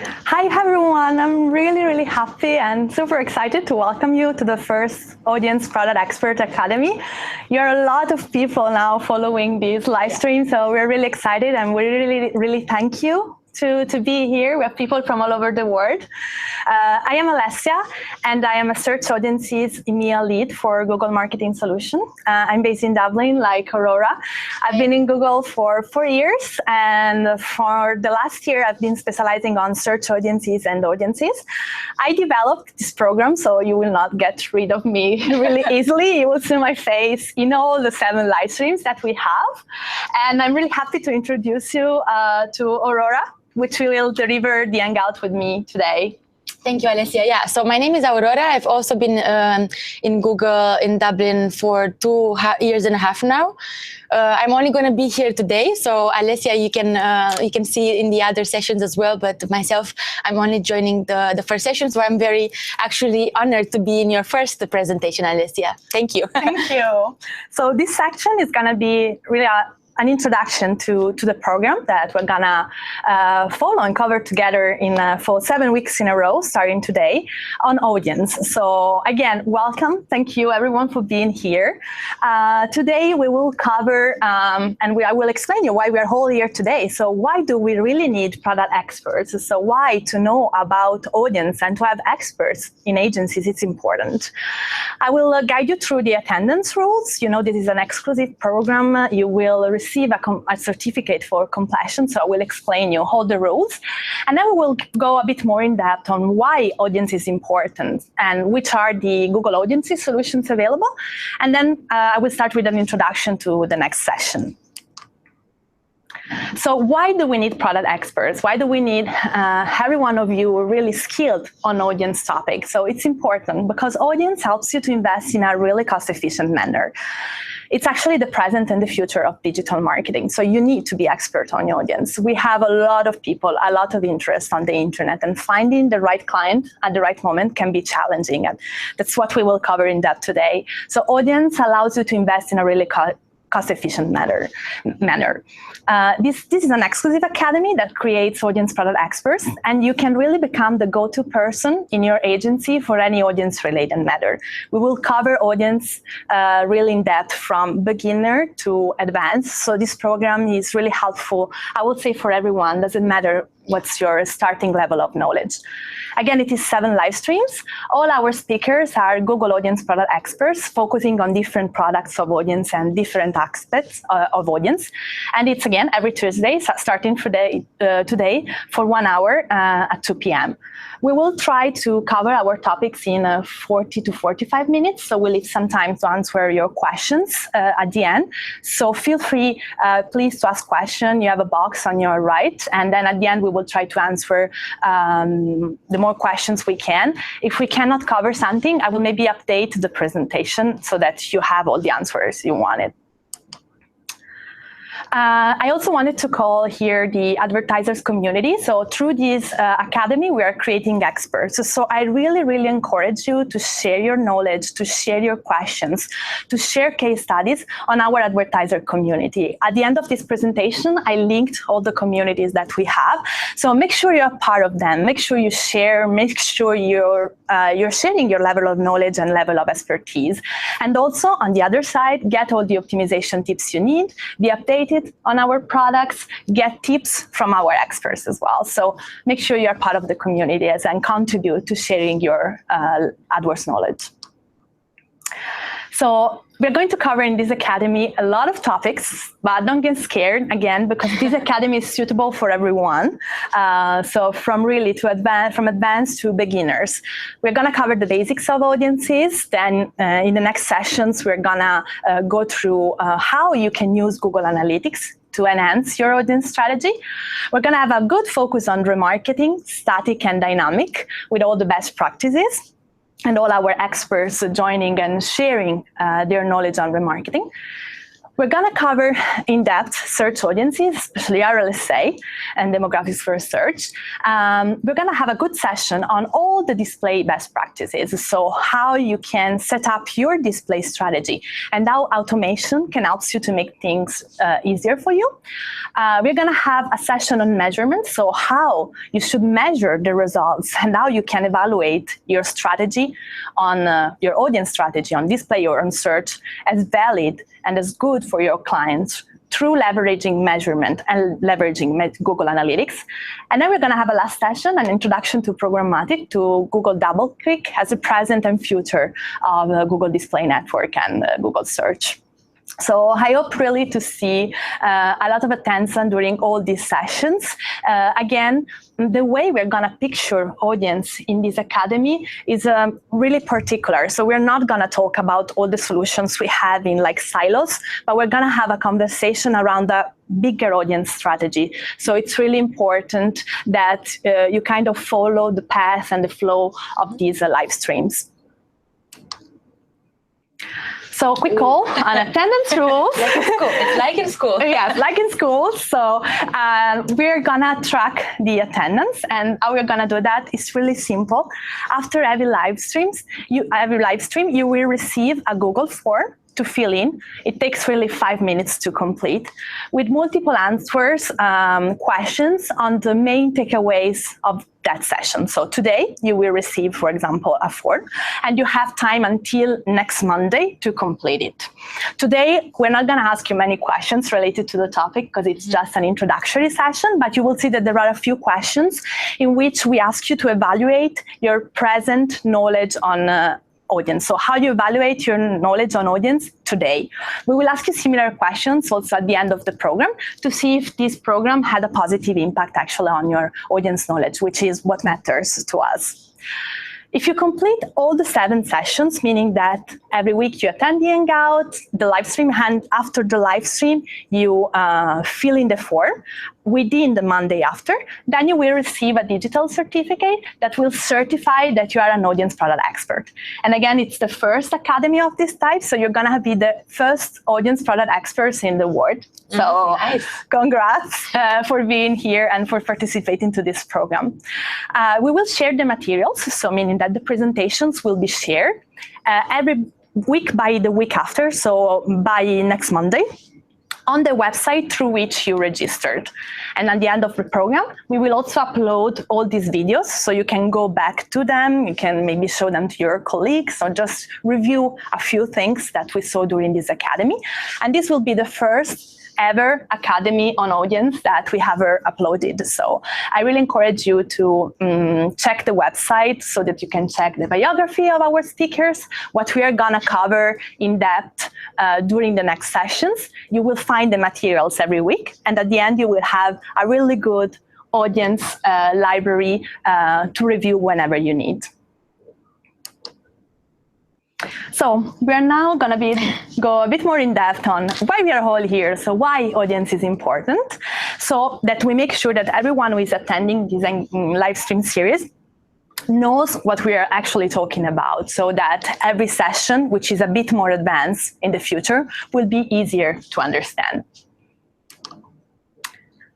Hi everyone, I'm really happy and super excited to welcome you to the first Audience Product Expert Academy. You're a lot of people now following this live stream, so we're really excited and we really thank you to be here. We have people from all over the world. I am Alessia, and I am a search audiences EMEA lead for Google Marketing Solution. I'm based in Dublin, like Aurora. I've been in Google for 4 years, and for the last year, I've been specializing on search audiences and audiences. I developed this program, so you will not get rid of me really easily. You will see my face in all the 7 live streams that we have. And I'm really happy to introduce you to Aurora, which will deliver the Hangout with me today. Thank you, Alessia. Yeah, so my name is Aurora. I've also been in Google in Dublin for 2 years and a half now. I'm only going to be here today, so Alessia, you can see in the other sessions as well. But myself, I'm only joining the first session, so I'm very actually honored to be in your first presentation, Alessia. Thank you. Thank you. So this section is going to be really an introduction to the program that we're gonna follow and cover together for 7 weeks in a row, starting today, on audience. So again, welcome. Thank you everyone for being here. Today we will cover, and I will explain you why we are all here today. So why do we really need product experts? So why to know about audience and to have experts in agencies, it's important. I will guide you through the attendance rules. You know, this is an exclusive program. You will receive a certificate for completion, so I will explain you all the rules. And then we will go a bit more in depth on why audience is important and which are the Google Audiences solutions available. And then I will start with an introduction to the next session. So why do we need product experts? Why do we need every one of you really skilled on audience topics? So it's important because audience helps you to invest in a really cost-efficient manner. It's actually the present and the future of digital marketing. So you need to be expert on your audience. We have a lot of people, a lot of interest on the internet, and finding the right client at the right moment can be challenging. And that's what we will cover in depth today. So audience allows you to invest in a really cost-efficient manner. This is an exclusive academy that creates audience product experts, and you can really become the go-to person in your agency for any audience-related matter. We will cover audience really in depth from beginner to advanced. So this program is really helpful, I would say, for everyone. Doesn't matter what's your starting level of knowledge. Again, it is 7 live streams. All our speakers are Google Audience Product experts focusing on different products of audience and different aspects of audience. And it's, again, every Tuesday, starting today for 1 hour at 2 p.m. We will try to cover our topics in 40 to 45 minutes, so we'll leave some time to answer your questions at the end. So feel free, please, to ask questions. You have a box on your right, and then at the end we will try to answer the more questions we can. If we cannot cover something, I will maybe update the presentation so that you have all the answers you wanted. I also wanted to call here the Advertisers Community. So through this academy, we are creating experts. So I really encourage you to share your knowledge, to share your questions, to share case studies on our Advertiser Community. At the end of this presentation, I linked all the communities that we have. So make sure you're part of them. Make sure you share. Make sure you're sharing your level of knowledge and level of expertise. And also, on the other side, get all the optimization tips you need, be updated on our products, get tips from our experts as well. So make sure you're part of the community and contribute to sharing your AdWords knowledge. So we're going to cover in this academy a lot of topics, but don't get scared, again, because this academy is suitable for everyone. So from advanced to beginners. We're going to cover the basics of audiences. Then in the next sessions, we're going to go through how you can use Google Analytics to enhance your audience strategy. We're going to have a good focus on remarketing, static and dynamic, with all the best practices, and all our experts joining and sharing their knowledge on remarketing. We're going to cover in-depth search audiences, especially RLSA and demographics for search. We're going to have a good session on all the display best practices, so how you can set up your display strategy and how automation can help you to make things easier for you. We're going to have a session on measurement, so how you should measure the results and how you can evaluate your strategy on your audience strategy on display or on search as valid and as good for your clients through leveraging measurement and leveraging Google Analytics. And then we're going to have a last session, an introduction to programmatic, to Google DoubleClick as a present and future of Google Display Network and Google Search. So I hope really to see a lot of attention during all these sessions. Again, the way we're going to picture audience in this academy is really particular. So we're not going to talk about all the solutions we have in like silos, but we're going to have a conversation around the bigger audience strategy. So it's really important that you kind of follow the path and the flow of these live streams. So quick call on attendance rules. Like in school. It's like in school. Yes, like in school. So we're gonna track the attendance, and how we're gonna do that is really simple. After every live stream, you will receive a Google form to fill in. It takes really 5 minutes to complete, with multiple answers, questions on the main takeaways of that session. So today you will receive, for example, a form, and you have time until next Monday to complete it. Today, we're not going to ask you many questions related to the topic because it's just an introductory session, but you will see that there are a few questions in which we ask you to evaluate your present knowledge on audience. So how you evaluate your knowledge on audience today. We will ask you similar questions also at the end of the program to see if this program had a positive impact actually on your audience knowledge, which is what matters to us. If you complete all the 7 sessions, meaning that every week you attend the Hangout, the live stream, and after the live stream, you fill in the form within the Monday after, then you will receive a digital certificate that will certify that you are an audience product expert. And again, it's the first academy of this type, so you're going to be the first audience product experts in the world. So nice. Congrats for being here and for participating to this program. We will share the materials, so meaning that the presentations will be shared every week by the week after, so by next Monday, on the website through which you registered. And at the end of the program, we will also upload all these videos, so you can go back to them, you can maybe show them to your colleagues, or just review a few things that we saw during this academy. And this will be the first ever academy on audience that we have uploaded. So I really encourage you to check the website so that you can check the biography of our speakers, what we are gonna cover in depth during the next sessions. You will find the materials every week, and at the end you will have a really good audience library to review whenever you need. So we're now going to go a bit more in depth on why we are all here, so why audience is important, so that we make sure that everyone who is attending this live stream series knows what we are actually talking about, so that every session, which is a bit more advanced in the future, will be easier to understand.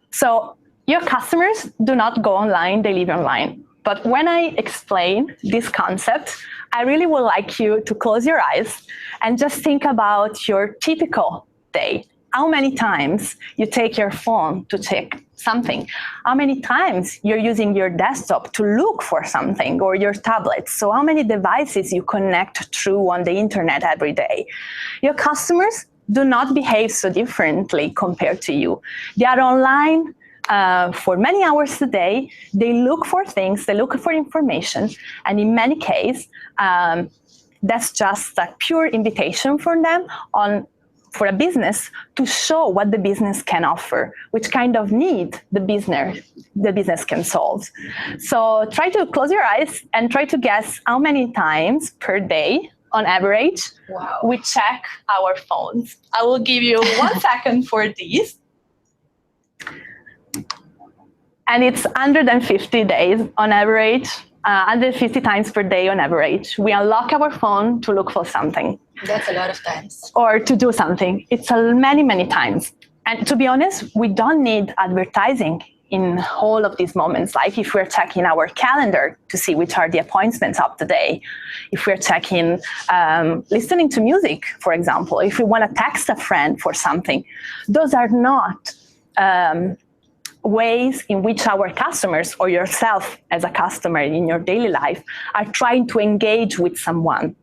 So your customers do not go online, they live online. But when I explain this concept, I really would like you to close your eyes and just think about your typical day. How many times you take your phone to check something? How many times you're using your desktop to look for something, or your tablet? So how many devices you connect through on the internet every day? Your customers do not behave so differently compared to you. They are online for many hours a day. They look for things, they look for information, and in many cases, that's just a pure invitation for them for a business to show what the business can offer, which kind of need the business can solve. So try to close your eyes and try to guess how many times per day, on average, we check our phones. I will give you 1 second for these. And it's 150 days on average 150 times per day on average. We unlock our phone to look for something. That's a lot of times. Or to do something. It's many, many times. And to be honest, we don't need advertising in all of these moments. Like if we're checking our calendar to see which are the appointments of the day, if we're checking, listening to music, for example, if we want to text a friend for something, those are not ways in which our customers or yourself as a customer in your daily life are trying to engage with someone.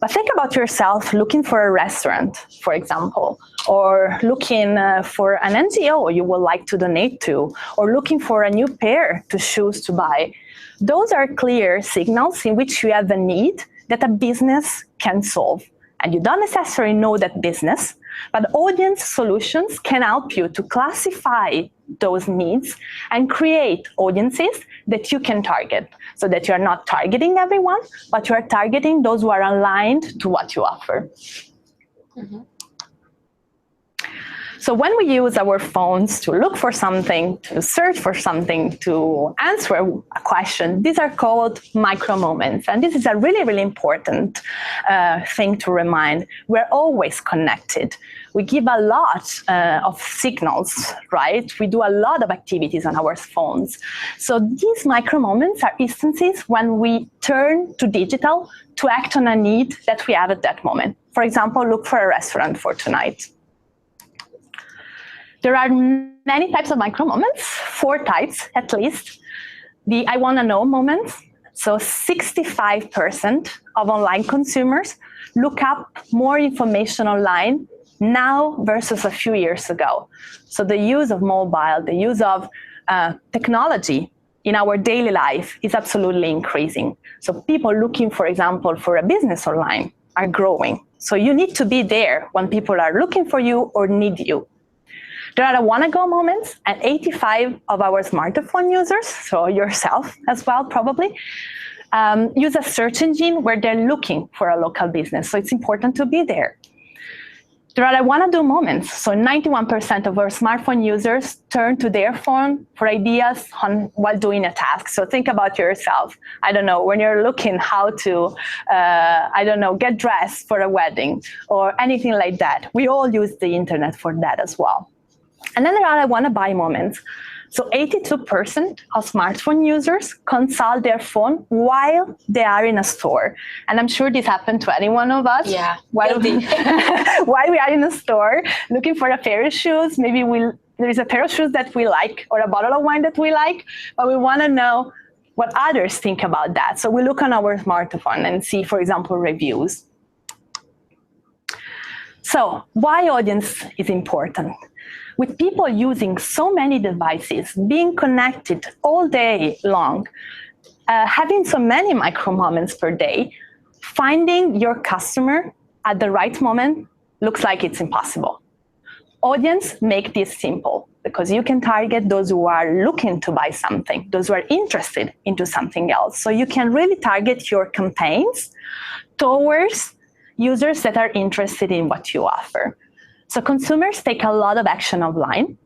But think about yourself looking for a restaurant, for example, or looking for an NGO you would like to donate to, or looking for a new pair of shoes to buy. Those are clear signals in which you have a need that a business can solve. And you don't necessarily know that business, but audience solutions can help you to classify those needs and create audiences that you can target, so that you're not targeting everyone, but you're targeting those who are aligned to what you offer. Mm-hmm. So when we use our phones to look for something, to search for something, to answer a question, these are called micro moments. And this is a really, really important thing to remind. We're always connected. We give a lot of signals, right? We do a lot of activities on our phones. So these micro moments are instances when we turn to digital to act on a need that we have at that moment. For example, look for a restaurant for tonight. There are many types of micro moments, 4 types at least. The I want to know moments. So 65% of online consumers look up more information online now versus a few years ago. So the use of mobile, the use of technology in our daily life is absolutely increasing. So people looking, for example, for a business online are growing. So you need to be there when people are looking for you or need you. There are wanna-go moments, and 85% of our smartphone users, so yourself as well probably, use a search engine where they're looking for a local business. So it's important to be there. There are wanna-do moments. So 91% of our smartphone users turn to their phone for ideas while doing a task. So think about yourself. I don't know, when you're looking how to, get dressed for a wedding or anything like that. We all use the internet for that as well. And then there are wanna-buy moments. So 82% of smartphone users consult their phone while they are in a store. And I'm sure this happened to any one of us. Yeah. While we are in a store looking for a pair of shoes, maybe there is a pair of shoes that we like or a bottle of wine that we like, but we want to know what others think about that. So we look on our smartphone and see, for example, reviews. So why audience is important? With people using so many devices, being connected all day long, having so many micro moments per day, finding your customer at the right moment looks like it's impossible. Audience make this simple because you can target those who are looking to buy something, those who are interested into something else. So you can really target your campaigns towards users that are interested in what you offer. So consumers take a lot of action offline,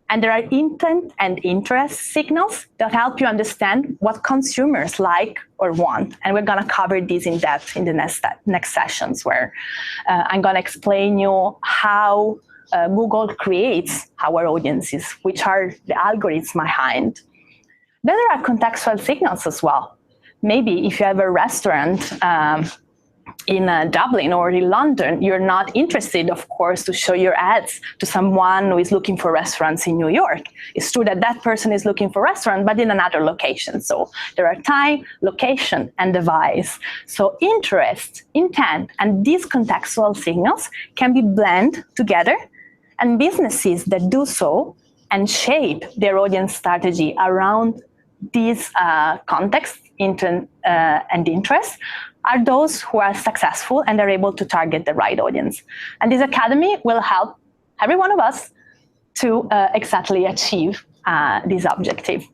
and there are intent and interest signals that help you understand what consumers like or want. And we're going to cover this in depth in the next sessions, where I'm going to explain you how Google creates our audiences, which are the algorithms behind. Then there are contextual signals as well. Maybe if you have a restaurant in Dublin or in London, you're not interested, of course, to show your ads to someone who is looking for restaurants in New York. It's true that that person is looking for a restaurant, but in another location. So there are time, location, and device. So interest, intent, and these contextual signals can be blended together, and businesses that do so and shape their audience strategy around these context, intent, and interest are those who are successful and are able to target the right audience. And this academy will help every one of us to exactly achieve this objective.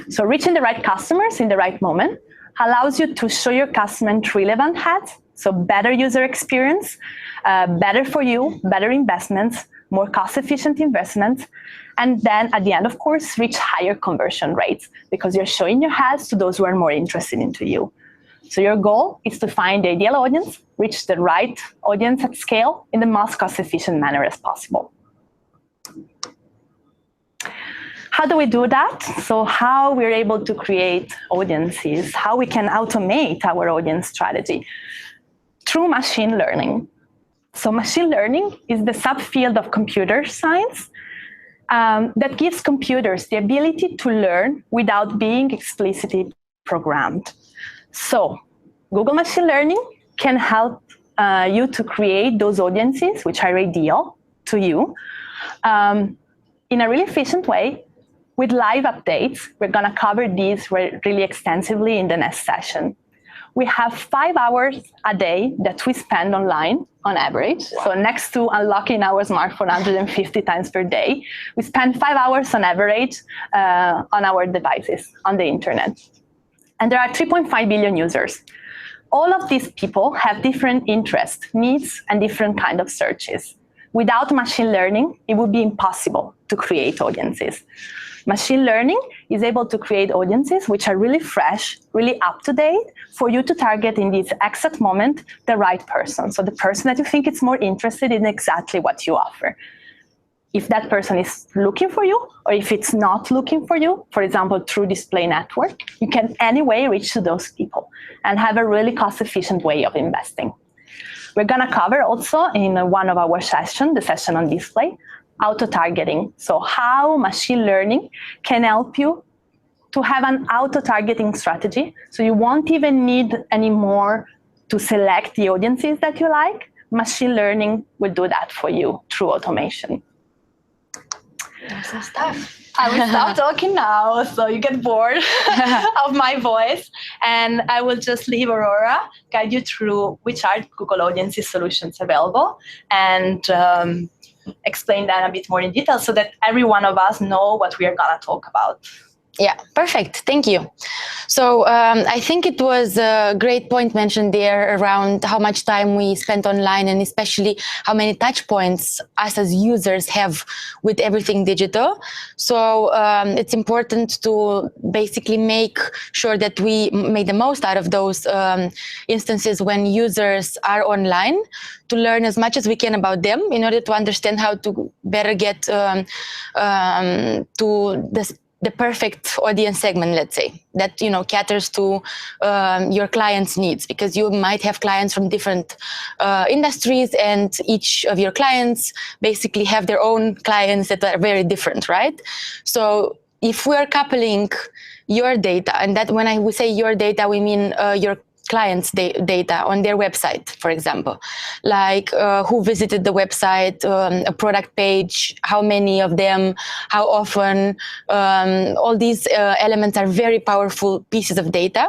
So reaching the right customers in the right moment allows you to show your customers relevant ads, so better user experience, better for you, better investments, more cost-efficient investments, and then at the end, of course, reach higher conversion rates because you're showing your ads to those who are more interested into you. So your goal is to find the ideal audience, reach the right audience at scale in the most cost-efficient manner as possible. How do we do that? So how we're able to create audiences, how we can automate our audience strategy through machine learning. So machine learning is the subfield of computer science that gives computers the ability to learn without being explicitly programmed. So Google Machine Learning can help you to create those audiences which are ideal to you in a really efficient way with live updates. We're going to cover these really extensively in the next session. We have 5 hours a day that we spend online on average. Wow. So next to unlocking our smartphone 150 times per day, we spend 5 hours on average on our devices, on the internet. And there are 3.5 billion users. All of these people have different interests, needs, and different kinds of searches. Without machine learning, it would be impossible to create audiences. Machine learning is able to create audiences which are really fresh, really up-to-date, for you to target in this exact moment the right person. So the person that you think is more interested in exactly what you offer. If that person is looking for you, or if it's not looking for you, for example, through display network, you can anyway reach to those people and have a really cost-efficient way of investing. We're going to cover also in one of our sessions, the session on display, auto-targeting. So how machine learning can help you to have an auto-targeting strategy. So you won't even need anymore to select the audiences that you like. Machine learning will do that for you through automation. Awesome stuff. I will stop talking now, so you get bored of my voice. And I will just leave Aurora guide you through which are Google Audiences solutions available and explain that a bit more in detail so that every one of us know what we are going to talk about. Yeah, perfect. Thank you. So I think it was a great point mentioned there around how much time we spent online and especially how many touch points us as users have with everything digital. So it's important to basically make sure that we make the most out of those instances when users are online, to learn as much as we can about them in order to understand how to better get to the perfect audience segment, let's say, that caters to your clients' needs, because you might have clients from different industries, and each of your clients basically have their own clients that are very different, right? So if we are coupling your data, and that when we say your data, we mean your clients' data on their website, for example, like who visited the website, a product page, how many of them, how often, all these elements are very powerful pieces of data,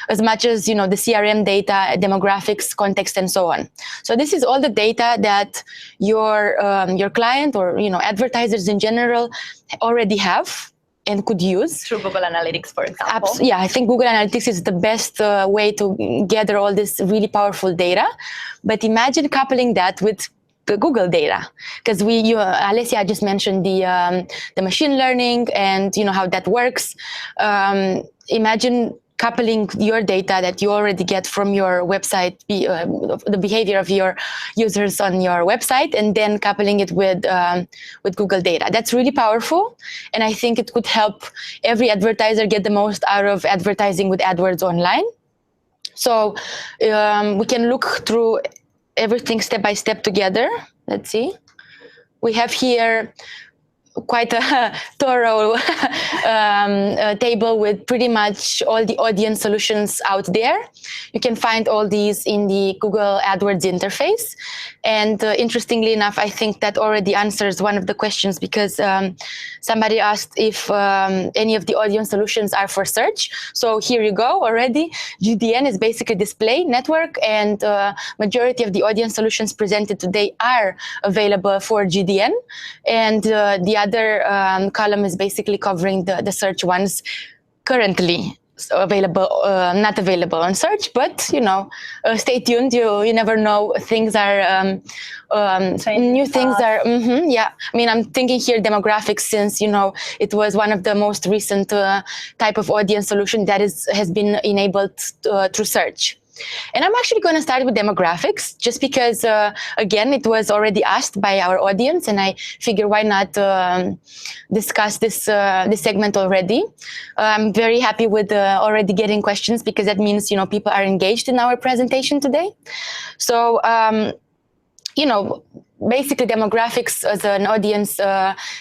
as much as the CRM data, demographics, context, and so on. So this is all the data that your client or advertisers in general already have and could use. Through Google Analytics, for example. Yeah, I think Google Analytics is the best way to gather all this really powerful data. But imagine coupling that with the Google data, because Alessia just mentioned the machine learning and how that works. Imagine coupling your data that you already get from your website, the behavior of your users on your website, and then coupling it with Google data. That's really powerful, and I think it could help every advertiser get the most out of advertising with AdWords online. So we can look through everything step by step together. Let's see. We have here quite a thorough table with pretty much all the audience solutions out there. You can find all these in the Google AdWords interface. And interestingly enough, I think that already answers one of the questions, because somebody asked if any of the audience solutions are for search. So here you go already. GDN is basically display network, and majority of the audience solutions presented today are available for GDN. And the other column is basically covering the search ones currently available, not available on search, but stay tuned. You never know. Things are new things are. Yeah, I mean, I'm thinking here demographics, since it was one of the most recent type of audience solution that has been enabled through search. And I'm actually going to start with demographics, just because, again, it was already asked by our audience, and I figure why not discuss this segment already. I'm very happy with already getting questions, because that means people are engaged in our presentation today. So basically demographics as an audience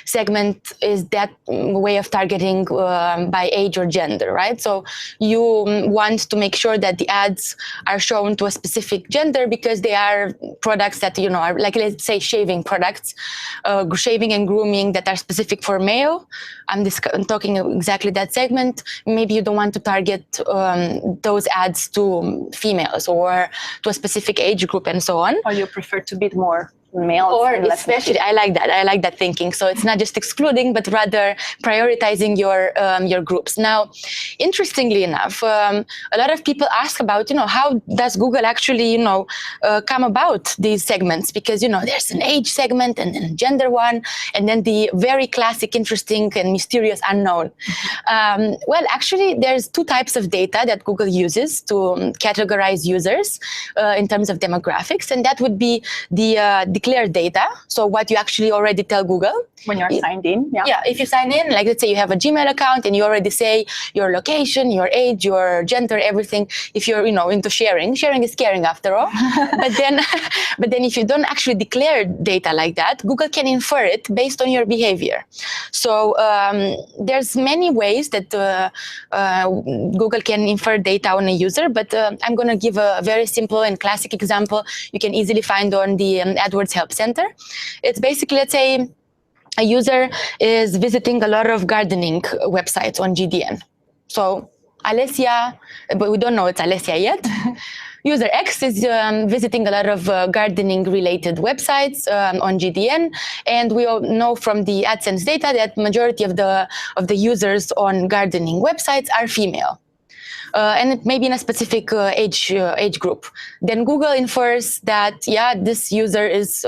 segment is that way of targeting by age or gender, right? So you want to make sure that the ads are shown to a specific gender, because they are products that, are like, let's say, shaving products, shaving and grooming that are specific for male. I'm talking exactly that segment. Maybe you don't want to target those ads to females or to a specific age group and so on. Or you prefer to be more male, or especially, I like that thinking. So it's not just excluding, but rather prioritizing your groups. Now, interestingly enough, a lot of people ask about how does Google actually come about these segments, because there's an age segment and then a gender one, and then the very classic, interesting and mysterious unknown. Well, actually, there's two types of data that Google uses to categorize users in terms of demographics, and that would be the declared data. So what you actually already tell Google when you're signed in. Yeah, if you sign in, like let's say you have a Gmail account and you already say your location, your age, your gender, everything. If you're into sharing is caring after all. but then if you don't actually declare data like that, Google can infer it based on your behavior. So there's many ways that Google can infer data on a user, but I'm going to give a very simple and classic example you can easily find on the AdWords Help Center. It's basically, let's say, a user is visiting a lot of gardening websites on GDN. So Alessia, but we don't know it's Alessia yet. User X is visiting a lot of gardening-related websites on GDN, and we all know from the AdSense data that majority of the users on gardening websites are female. And it may be in a specific age group. Then Google infers that, this user is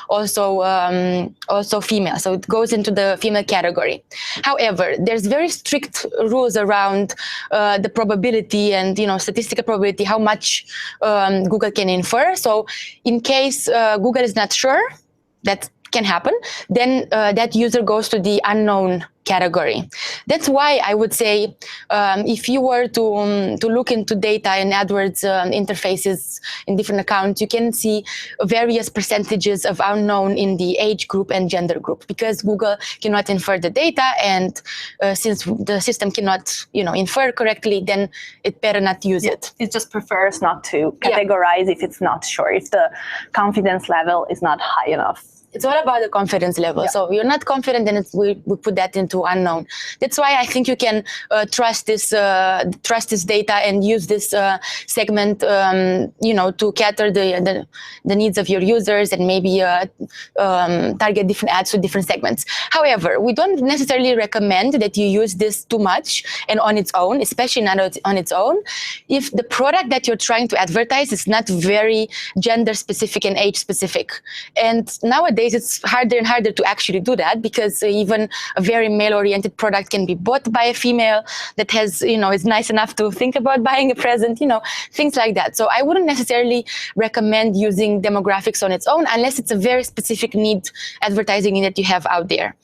also female, so it goes into the female category. However, there's very strict rules around the probability and statistical probability, how much Google can infer. So in case Google is not sure, that can happen, then that user goes to the unknown category. That's why I would say if you were to look into data in AdWords interfaces in different accounts, you can see various percentages of unknown in the age group and gender group, because Google cannot infer the data, and since the system cannot infer correctly, then it better not use it. It just prefers not to categorize if it's not sure, if the confidence level is not high enough. It's all about the confidence level. So you're not confident, then we put that into unknown. That's why I think you can trust this data and use this segment, to cater the needs of your users, and maybe target different ads to different segments. However, we don't necessarily recommend that you use this too much and on its own, especially not on its own, if the product that you're trying to advertise is not very gender specific and age specific. And nowadays, it's harder and harder to actually do that, because even a very male-oriented product can be bought by a female that has, is nice enough to think about buying a present, things like that. So I wouldn't necessarily recommend using demographics on its own unless it's a very specific need advertising that you have out there.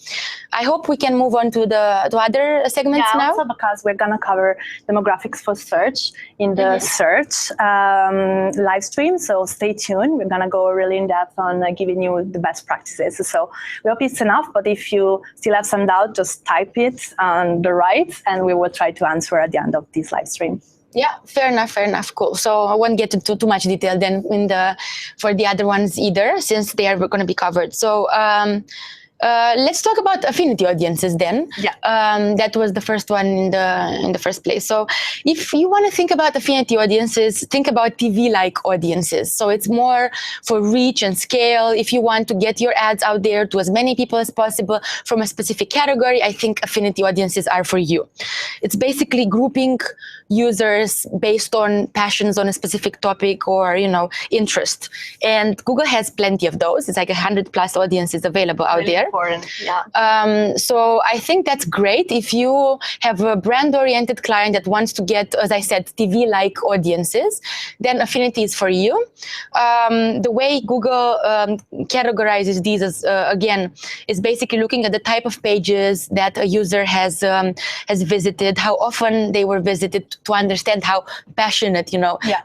I hope we can move on to other segments now. Also because we're going to cover demographics for search in the search live stream. So stay tuned. We're going to go really in depth on giving you the best practices. So we hope it's enough, but if you still have some doubt, just type it on the right, and we will try to answer at the end of this live stream. Yeah, fair enough, cool. So I won't get into too much detail then for the other ones either, since they are going to be covered. So let's talk about affinity audiences then. That was the first one in the first place. So if you want to think about affinity audiences, think about TV-like audiences. So it's more for reach and scale. If you want to get your ads out there to as many people as possible from a specific category, I think affinity audiences are for you. it's basically grouping users based on passions on a specific topic or, interest. And Google has plenty of those. It's like 100+ audiences available out Really there. Important. Yeah. So I think that's great if you have a brand-oriented client that wants to get, as I said, TV-like audiences, then Affinity is for you. The way Google categorizes these again, is basically looking at the type of pages that a user has visited, how often they were visited, to understand how passionate,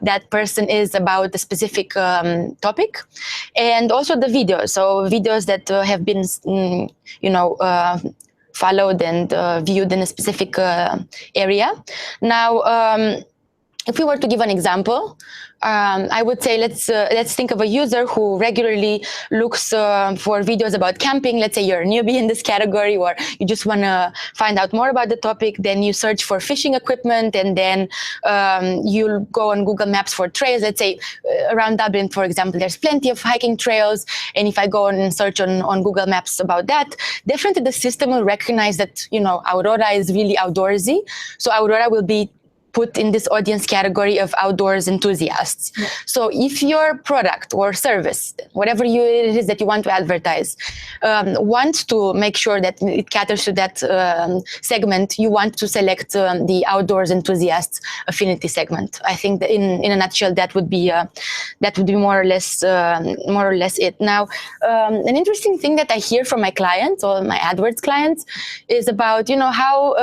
that person is about a specific topic, and also the videos. So videos that have been, followed and viewed in a specific area. Now, if we were to give an example, I would say let's think of a user who regularly looks for videos about camping. Let's say you're a newbie in this category, or you just want to find out more about the topic. Then you search for fishing equipment, and then you'll go on Google Maps for trails. Let's say around Dublin, for example, there's plenty of hiking trails. And if I go and search on Google Maps about that, definitely the system will recognize that, Aurora is really outdoorsy. So Aurora will be put in this audience category of outdoors enthusiasts. Yeah. So if your product or service, whatever it is that you want to advertise, wants to make sure that it caters to that segment, you want to select the outdoors enthusiasts affinity segment. I think that in a nutshell, that would be more or less it. Now, an interesting thing that I hear from my clients or my AdWords clients is about how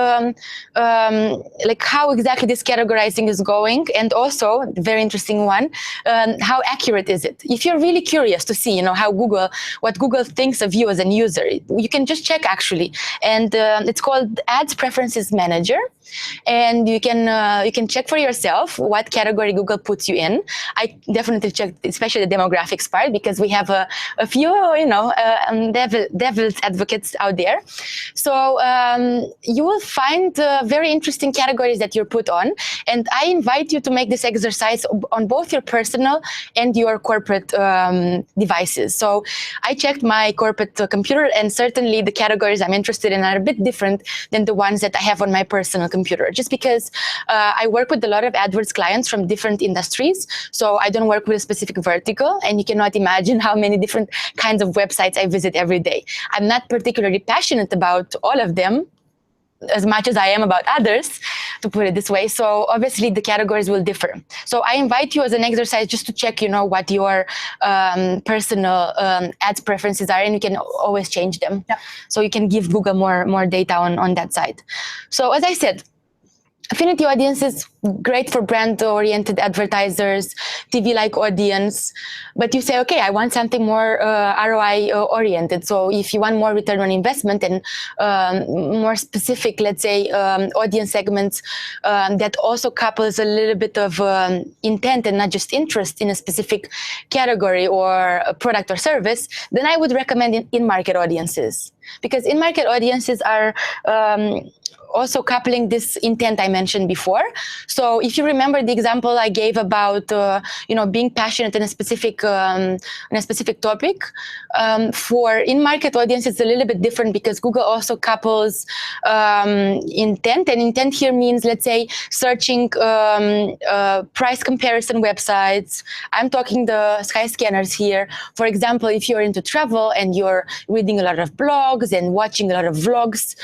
exactly this categorizing is going, and also very interesting one, how accurate is it? If you're really curious to see what Google thinks of you as a user, you can just check actually, and it's called Ads Preferences Manager, and you can check for yourself what category Google puts you in. I definitely checked, especially the demographics part, because we have a few devil's advocates out there. So you will find very interesting categories that you're put on. And I invite you to make this exercise on both your personal and your corporate devices. So I checked my corporate computer, and certainly the categories I'm interested in are a bit different than the ones that I have on my personal computer, just because I work with a lot of AdWords clients from different industries. So I don't work with a specific vertical, and you cannot imagine how many different kinds of websites I visit every day. I'm not particularly passionate about all of them as much as I am about others, to put it this way. So obviously the categories will differ. So I invite you as an exercise just to check, what your personal ads preferences are, and you can always change them. Yeah. So you can give Google more data on that side. So as I said, Affinity Audiences, great for brand-oriented advertisers, TV-like audience. But you say, okay, I want something more ROI-oriented. So if you want more return on investment and more specific, let's say, audience segments that also couples a little bit of intent and not just interest in a specific category or a product or service, then I would recommend in-market audiences. Because in-market audiences are also coupling this intent I mentioned before. So if you remember the example I gave about being passionate in a specific topic, for in-market audiences it's a little bit different, because Google also couples intent, and intent here means, let's say, searching price comparison websites. I'm talking the Skyscanners here. For example, if you're into travel and you're reading a lot of blogs and watching a lot of vlogs,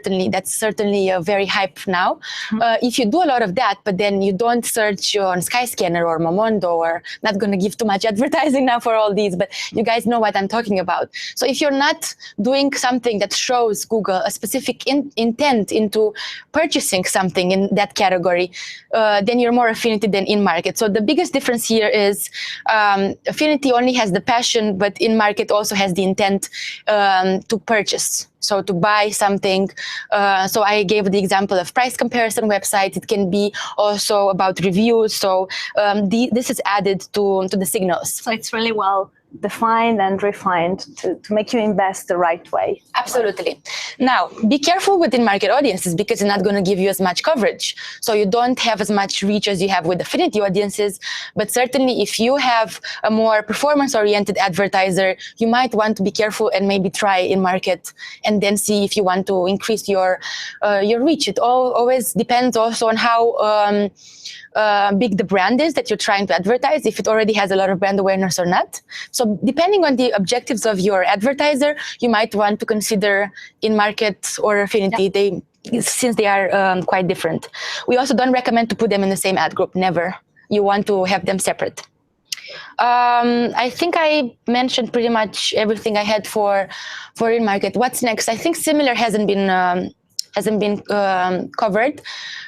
that's certainly very hype now. If you do a lot of that, but then you don't search on Skyscanner or Momondo, or not going to give too much advertising now for all these, but you guys know what I'm talking about. So if you're not doing something that shows Google a specific intent into purchasing something in that category, then you're more affinity than in-market. So the biggest difference here is affinity only has the passion, but in-market also has the intent to purchase. So to buy something. So I gave the example of price comparison websites. It can be also about reviews. So this is added to the signals. So it's really well defined and refined to make you invest the right way. Absolutely. Now, be careful with in-market audiences because it's not going to give you as much coverage. So you don't have as much reach as you have with affinity audiences. But certainly, if you have a more performance-oriented advertiser, you might want to be careful and maybe try in-market and then see if you want to increase your reach. It always depends also on how big the brand is that you're trying to advertise, if it already has a lot of brand awareness or not. So depending on the objectives of your advertiser, you might want to consider in-market or affinity, since they are quite different. We also don't recommend to put them in the same ad group, never. You want to have them separate. I think I mentioned pretty much everything I had for in-market. What's next? I think similar hasn't been covered.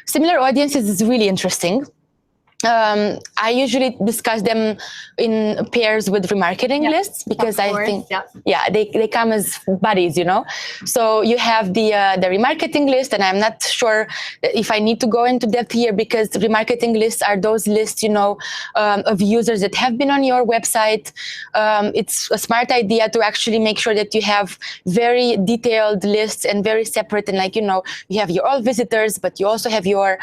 Similar audiences is really interesting. I usually discuss them in pairs with remarketing lists because I think, they come as buddies, you know. So you have the remarketing list, and I'm not sure if I need to go into depth here because remarketing lists are those lists, you know, of users that have been on your website. It's a smart idea to actually make sure that you have very detailed lists and very separate, and like, you know, you have your all visitors, but you also have your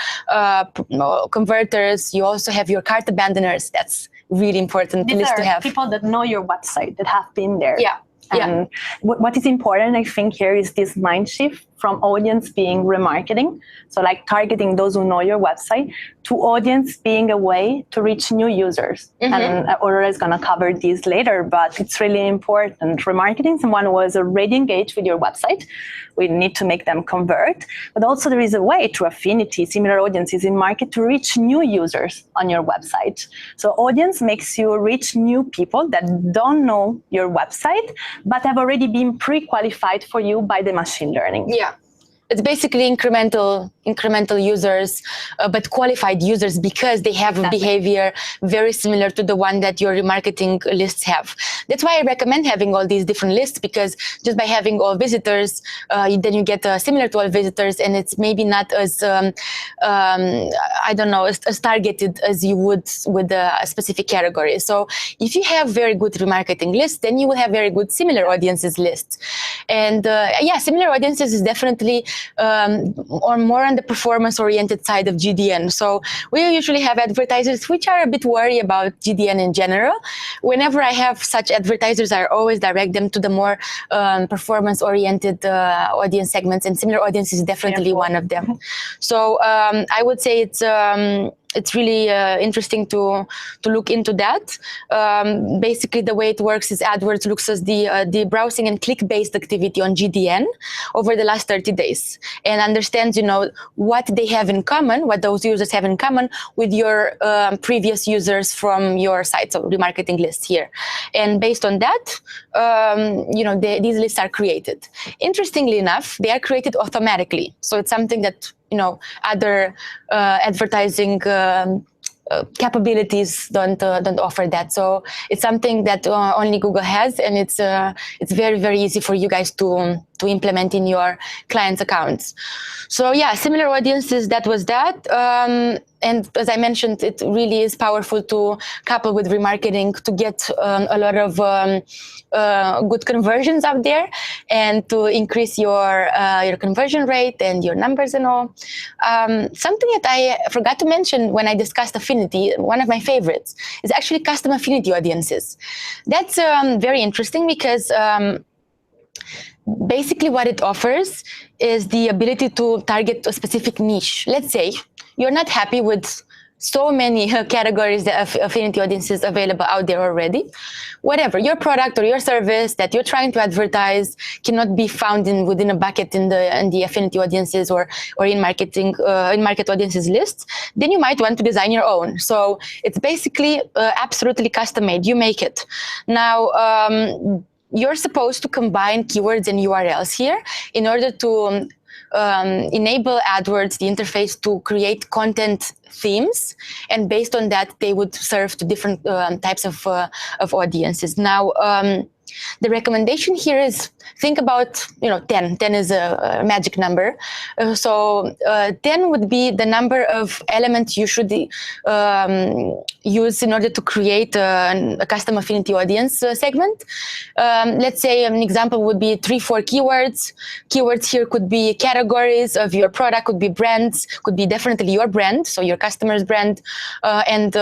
converters. You also have your cart abandoners. That's really important list to have. People that know your website, that have been there. Yeah. And what is important, I think, here is this mind shift from audience being remarketing, so like targeting those who know your website, to audience being a way to reach new users. And Aurora is going to cover these later, but it's really important. Remarketing, someone who was already engaged with your website, we need to make them convert, but also there is a way through affinity, similar audiences in market, to reach new users on your website. So audience makes you reach new people that don't know your website, but have already been pre-qualified for you by the machine learning. Yeah. It's basically incremental users, but qualified users because they have a behavior very similar to the one that your remarketing lists have. That's why I recommend having all these different lists, because just by having all visitors, then you get similar to all visitors, and it's maybe not as, as targeted as you would with a specific category. So if you have very good remarketing lists, then you will have very good similar audiences lists. And similar audiences is definitely or more on the performance-oriented side of GDN. So we usually have advertisers which are a bit worried about GDN in general. Whenever I have such advertisers, I always direct them to the more performance-oriented audience segments, and similar audience is definitely one of them. So I would say it's really interesting to look into that. Basically, the way it works is AdWords looks at the browsing and click-based activity on GDN over the last 30 days and understands, you know, what they have in common, what those users have in common with your previous users from your site, so remarketing list here. And based on that, these lists are created. Interestingly enough, they are created automatically. So it's something that, you know, other advertising capabilities don't offer that. So it's something that only Google has, and it's very, very easy for you guys to implement in your clients' accounts. So yeah, similar audiences, that was that. And as I mentioned, it really is powerful to couple with remarketing to get a lot of good conversions out there and to increase your conversion rate and your numbers and all. Something that I forgot to mention when I discussed affinity, one of my favorites, is actually custom affinity audiences. That's very interesting because basically what it offers is the ability to target a specific niche. Let's say you're not happy with so many categories of affinity audiences available out there already. Whatever, your product or your service that you're trying to advertise cannot be found within a bucket in the affinity audiences or in market audiences lists, then you might want to design your own. So it's basically absolutely custom made. You make it. Now, you're supposed to combine keywords and URLs here in order to enable AdWords, the interface, to create content themes, and based on that, they would serve to different types of audiences. Now, the recommendation here is think about 10. 10 is a magic number. So 10 would be the number of elements you should use in order to create a custom affinity audience segment. Let's say an example would be 3-4 keywords. Keywords here could be categories of your product, could be brands, could be definitely your brand, so your customer's brand. And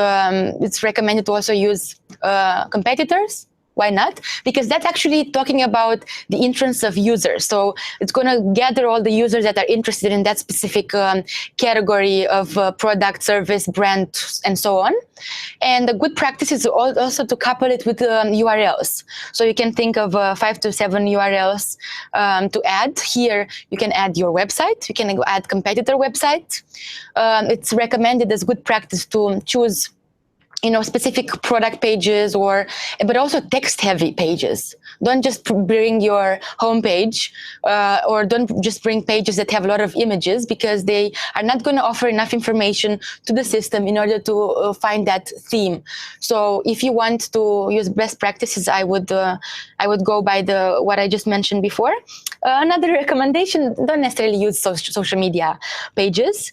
it's recommended to also use competitors. Why not? Because that's actually talking about the interests of users. So it's going to gather all the users that are interested in that specific category of product, service, brand, and so on. And the good practice is also to couple it with URLs. So you can think of 5 to 7 URLs to add. Here, you can add your website. You can add competitor website. It's recommended as good practice to choose specific product pages but also text-heavy pages. Don't just bring your homepage or don't just bring pages that have a lot of images, because they are not going to offer enough information to the system in order to find that theme. So if you want to use best practices, I would go by what I just mentioned before. Another recommendation: don't necessarily use social media pages.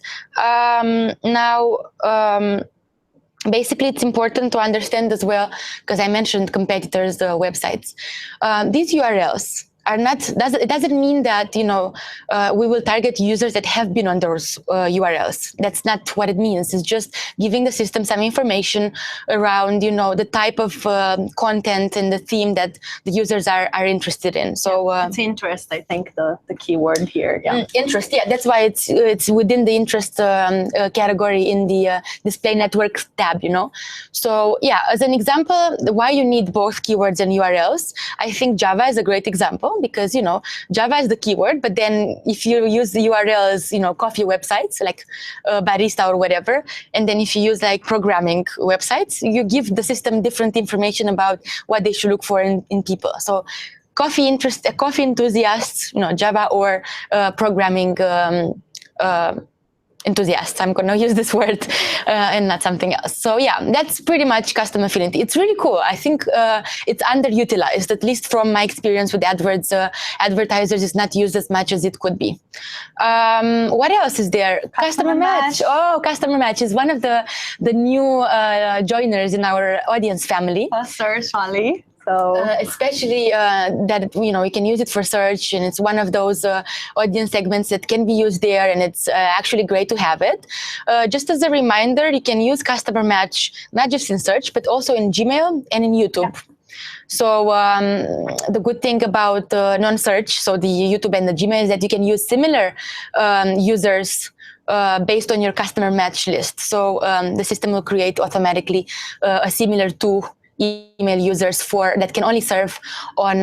Basically, it's important to understand as well, because I mentioned competitors' websites. These URLs are not. It doesn't mean that we will target users that have been on those URLs. That's not what it means. It's just giving the system some information around the type of content and the theme that the users are interested in. So it's interest, I think, the keyword here. Yeah, interest. Yeah, that's why it's within the interest category in the display network tab. So yeah, as an example, why you need both keywords and URLs, I think Java is a great example. Because Java is the keyword, but then if you use the URLs, coffee websites like barista or whatever, and then if you use like programming websites, you give the system different information about what they should look for in people. So coffee enthusiasts, Java, or programming enthusiasts. I'm going to use this word and not something else. So yeah, that's pretty much custom affinity. It's really cool. I think it's underutilized, at least from my experience with AdWords. Advertisers is not used as much as it could be. What else is there? Customer match. Oh, customer match is one of the new joiners in our audience family. Search only. So especially that we can use it for search, and it's one of those audience segments that can be used there, and it's actually great to have it. Just as a reminder, you can use customer match not just in search but also in Gmail and in YouTube. Yeah. So the good thing about non-search, so the YouTube and the Gmail, is that you can use similar users based on your customer match list. So the system will create automatically a similar to email users that can only serve on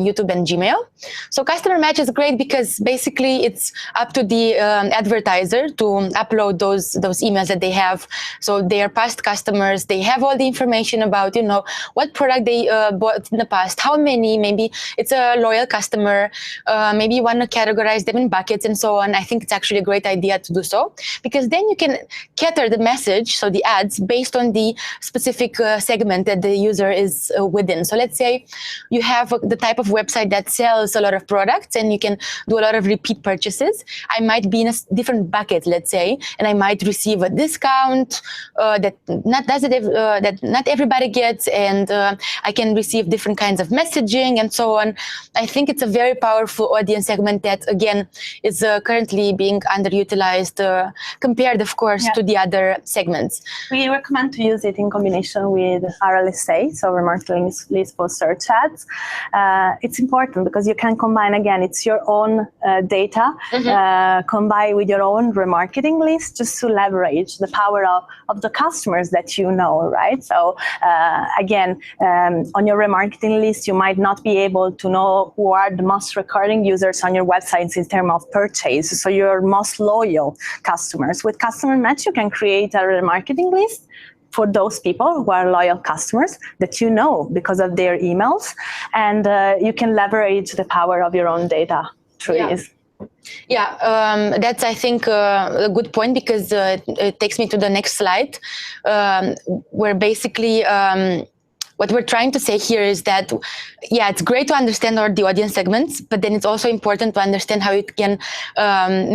YouTube and Gmail. So customer match is great because basically it's up to the advertiser to upload those emails that they have. So they are past customers. They have all the information about what product they bought in the past, how many. Maybe it's a loyal customer. Maybe you want to categorize them in buckets and so on. I think it's actually a great idea to do so, because then you can cater the message, so the ads, based on the specific segment that the user is within. So let's say you have the type of website that sells a lot of products and you can do a lot of repeat purchases. I might be in a different bucket, let's say, and I might receive a discount that not everybody gets, and I can receive different kinds of messaging and so on. I think it's a very powerful audience segment that, again, is currently being underutilized compared, of course, to the other segments. We recommend to use it in combination with RLSA, so remarketing list for search ads. It's important because you can combine, again, it's your own data, combine with your own remarketing list, just to leverage the power of the customers that you know, right? So again, on your remarketing list, you might not be able to know who are the most recurring users on your websites in terms of purchase, so your most loyal customers. With Customer Match, you can create a remarketing list for those people who are loyal customers that you know because of their emails, and you can leverage the power of your own data through this. Yeah, that's, I think, a good point, because it takes me to the next slide, where basically what we're trying to say here is that, yeah, it's great to understand the audience segments, but then it's also important to understand how you can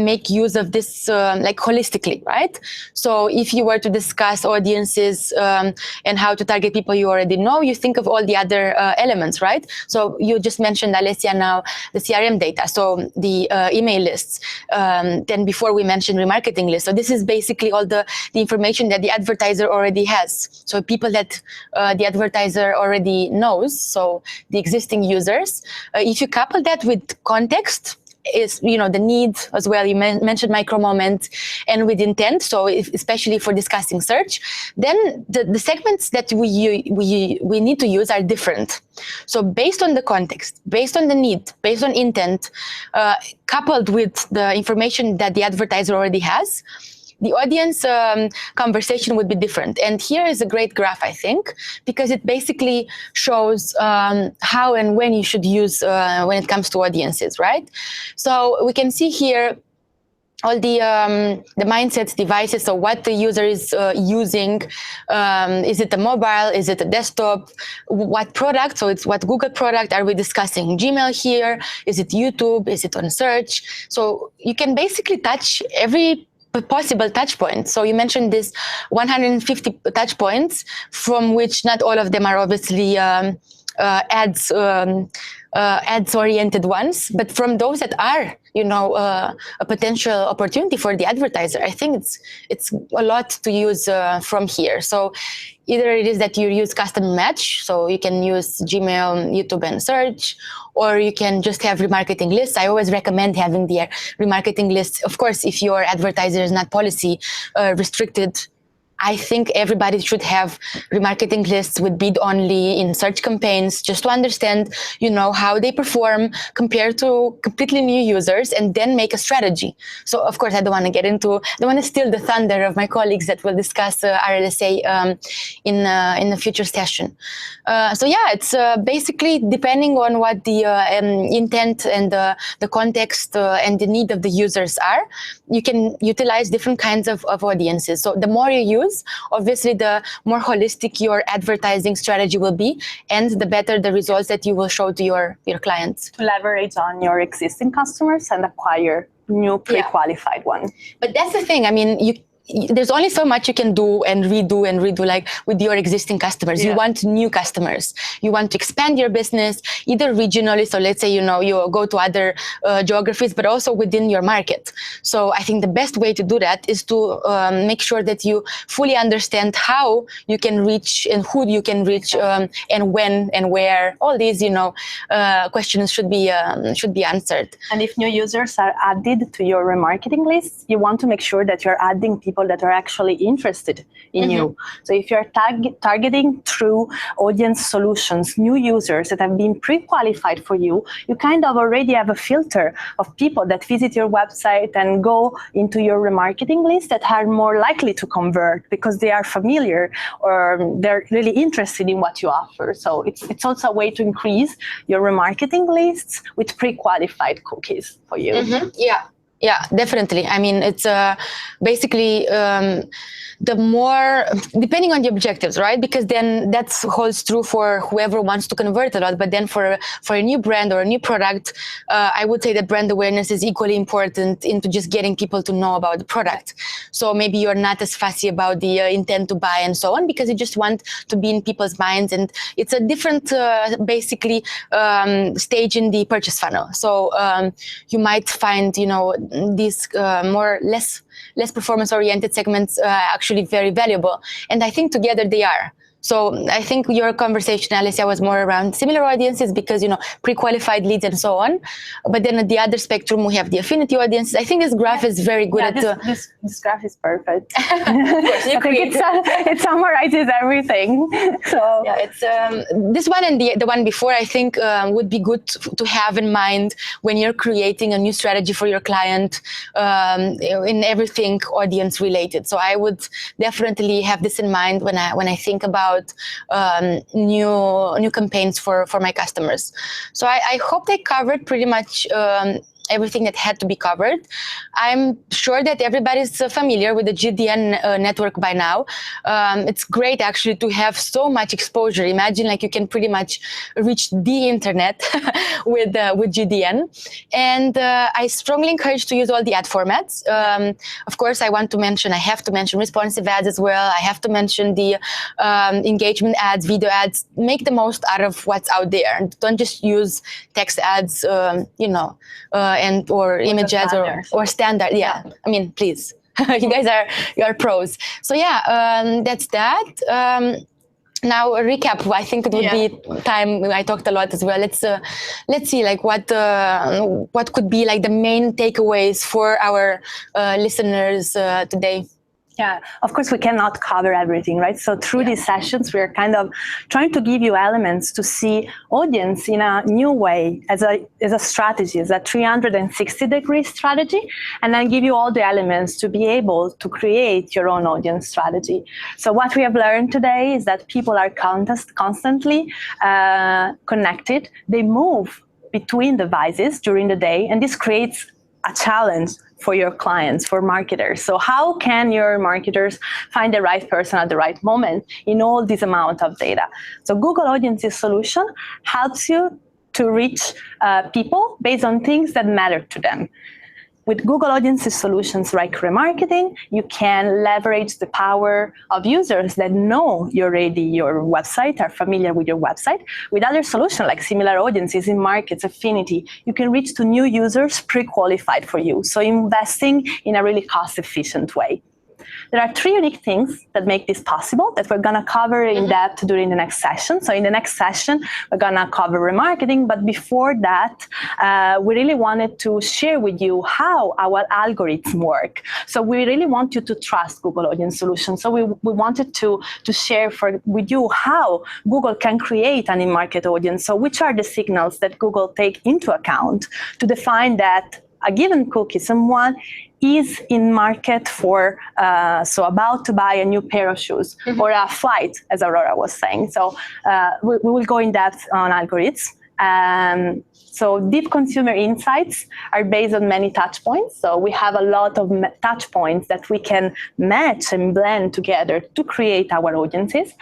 make use of this like holistically, right? So if you were to discuss audiences and how to target people you already know, you think of all the other elements, right? So you just mentioned, Alessia, now the CRM data, so the email lists. Then before we mentioned remarketing lists. So this is basically all the information that the advertiser already has. So people that the advertiser already knows, so the existing users. If you couple that with context, is, you know, the need as well, you mentioned micro moment, and with intent, so especially for discussing search, then the segments that we need to use are different. So based on the context, based on the need, based on intent, coupled with the information that the advertiser already has, the audience conversation would be different. And here is a great graph, I think, because it basically shows how and when you should use when it comes to audiences, right? So we can see here all the mindsets, devices, so what the user is using. Is it a mobile? Is it a desktop? What product? So it's what Google product are we discussing? Gmail here? Is it YouTube? Is it on search? So you can basically touch every possible touch point. So you mentioned this 150 touch points, from which not all of them are obviously ads oriented ones, but from those that are, you know, a potential opportunity for the advertiser, I think it's a lot to use from here. So either it is that you use custom match, so you can use Gmail, YouTube, and search, or you can just have remarketing lists. I always recommend having the remarketing lists. Of course, if your advertiser is not policy restricted, I think everybody should have remarketing lists with bid only in search campaigns, just to understand, you know, how they perform compared to completely new users, and then make a strategy. So of course, I don't want to steal the thunder of my colleagues that will discuss RLSA in the future session. So yeah, it's basically depending on what the intent and the context and the need of the users are, you can utilize different kinds of audiences. So the more you use, obviously the more holistic your advertising strategy will be, and the better the results that you will show to your clients. To leverage on your existing customers and acquire new pre-qualified ones. But that's the thing. I mean, there's only so much you can do and redo like with your existing customers. You want new customers. You want to expand your business either regionally. So let's say, you know, you go to other geographies, but also within your market. So I think the best way to do that is to make sure that you fully understand how you can reach and who you can reach and when and where. All these, you know, questions should be answered. And if new users are added to your remarketing list, you want to make sure that you're adding people that are actually interested in you. So if you're targeting through audience solutions, new users that have been pre-qualified for you, you kind of already have a filter of people that visit your website and go into your remarketing list that are more likely to convert because they are familiar or they're really interested in what you offer. So it's also a way to increase your remarketing lists with pre-qualified cookies for you. Yeah, definitely. I mean, it's basically the more, depending on the objectives, right? Because then that holds true for whoever wants to convert a lot. But then for a new brand or a new product, I would say that brand awareness is equally important into just getting people to know about the product. So maybe you're not as fussy about the intent to buy and so on, because you just want to be in people's minds. And it's a different, basically, stage in the purchase funnel. So you might find, you know, these less performance-oriented segments actually very valuable. And I think together they are. So I think your conversation, Alessia, was more around similar audiences because, you know, pre-qualified leads and so on. But then at the other spectrum, we have the affinity audiences. I think this graph is very good. This graph is perfect. I think it summarizes everything. So yeah, it's this one and the one before, I think would be good to have in mind when you're creating a new strategy for your client in everything audience related. So I would definitely have this in mind when I think about new campaigns for my customers. So I hope they covered pretty much everything that had to be covered. I'm sure that everybody's familiar with the GDN network by now. It's great actually to have so much exposure. Imagine like you can pretty much reach the internet with GDN. And I strongly encourage to use all the ad formats. Of course, I have to mention responsive ads as well. I have to mention the engagement ads, video ads. Make the most out of what's out there. And don't just use text ads, and or image ads or standard. Yeah. I mean, please. You are pros. So yeah, that's that. Now a recap. I think it would be time. I talked a lot as well. Let's see like what could be like the main takeaways for our listeners today. Yeah, of course, we cannot cover everything, right? So through these sessions, we're kind of trying to give you elements to see audience in a new way as a strategy, as a 360-degree strategy, and then give you all the elements to be able to create your own audience strategy. So what we have learned today is that people are constantly connected. They move between devices during the day, and this creates a challenge for your clients, for marketers. So how can your marketers find the right person at the right moment in all this amount of data? So Google Audiences solution helps you to reach people based on things that matter to them. With Google Audiences solutions like remarketing, you can leverage the power of users that know your website, are familiar with your website. With other solutions like similar audiences in markets, Affinity, you can reach to new users pre-qualified for you. So investing in a really cost-efficient way. There are 3 unique things that make this possible that we're going to cover in depth during the next session. So in the next session, we're going to cover remarketing. But before that, we really wanted to share with you how our algorithms work. So we really want you to trust Google Audience Solutions. So we wanted to share with you how Google can create an in-market audience. So which are the signals that Google take into account to define that a given cookie, someone is in market for, so about to buy a new pair of shoes or a flight, as Aurora was saying. So we will go in depth on algorithms. So deep consumer insights are based on many touch points. So we have a lot of touch points that we can match and blend together to create our audiences.